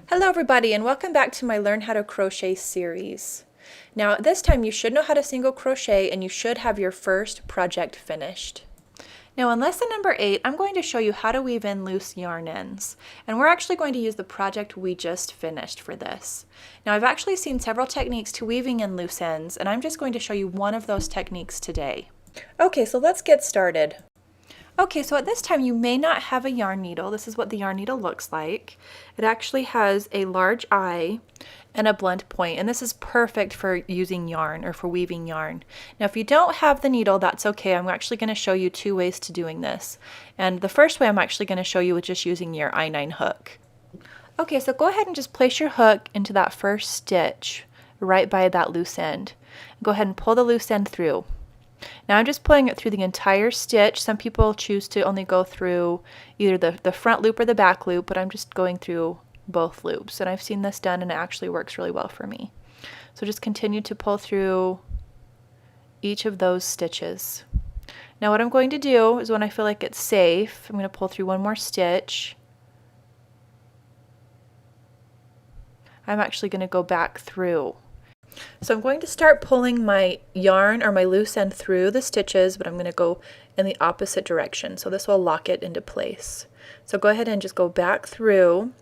Hello everybody and welcome back to my Learn How to Crochet series. Now this time you should know how to single crochet and you should have your first project finished. Now in lesson number 8 I'm going to show you how to weave in loose yarn ends, and we're actually going to use the project we just finished for this. Now I've actually seen several techniques to weaving in loose ends, and I'm just going to show you one of those techniques today. Okay, so let's get started. Okay, so at this time you may not have a yarn needle. This is what the yarn needle looks like. It actually has a large eye and a blunt point, and this is perfect for using yarn or for weaving yarn. Now if you don't have the needle, that's okay. I'm actually going to show you two ways to doing this. And the first way I'm actually going to show you is just using your I-9 hook. Okay, so go ahead and just place your hook into that first stitch right by that loose end. Go ahead and pull the loose end through. Now I'm just pulling it through the entire stitch. Some people choose to only go through either the front loop or the back loop, but I'm just going through both loops, and I've seen this done and it actually works really well for me. So just continue to pull through each of those stitches. Now what I'm going to do is when I feel like it's safe, I'm going to pull through one more stitch. I'm actually going to go back through. So I'm going to start pulling my yarn or my loose end through the stitches, but I'm going to go in the opposite direction. So this will lock it into place. So go ahead and just go back through,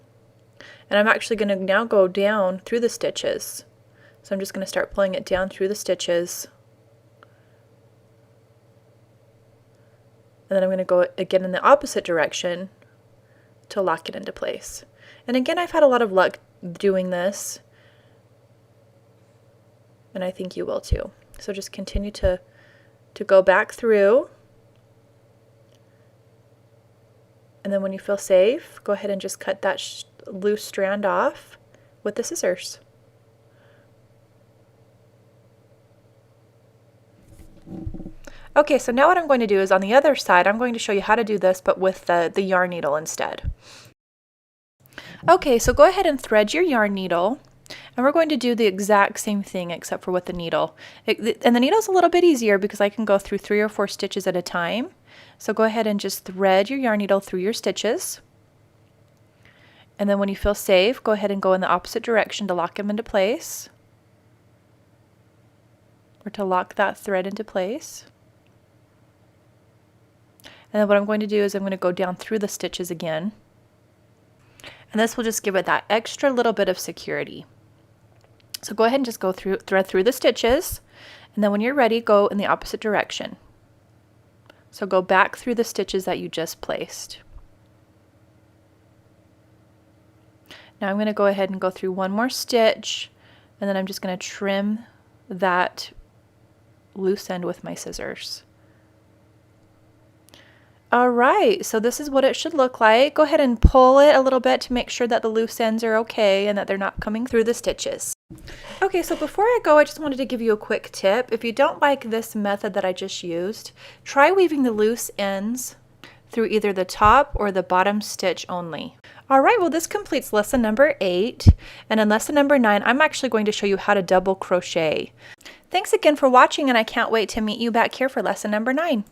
and I'm actually going to now go down through the stitches. So I'm just going to start pulling it down through the stitches. And then I'm going to go again in the opposite direction to lock it into place. And again, I've had a lot of luck doing this, and I think you will too. So just continue to go back through, and then when you feel safe, go ahead and just cut that loose strand off with the scissors. Okay, so now what I'm going to do is on the other side, I'm going to show you how to do this, but with the yarn needle instead. Okay, so go ahead and thread your yarn needle. And we're going to do the exact same thing except for with the needle. And the needle's a little bit easier because I can go through 3 or 4 stitches at a time. So go ahead and just thread your yarn needle through your stitches. And then when you feel safe, go ahead and go in the opposite direction to lock them into place. Or to lock that thread into place. And then what I'm going to do is I'm going to go down through the stitches again. And this will just give it that extra little bit of security. So go ahead and just go through, thread through the stitches, and then when you're ready, go in the opposite direction. So go back through the stitches that you just placed. Now I'm going to go ahead and go through one more stitch, and then I'm just going to trim that loose end with my scissors. Alright, so this is what it should look like. Go ahead and pull it a little bit to make sure that the loose ends are okay and that they're not coming through the stitches. Okay, so before I go, I just wanted to give you a quick tip. If you don't like this method that I just used, try weaving the loose ends through either the top or the bottom stitch only. Alright, well this completes lesson number 8, and in lesson number 9 I'm actually going to show you how to double crochet. Thanks again for watching, and I can't wait to meet you back here for lesson number 9.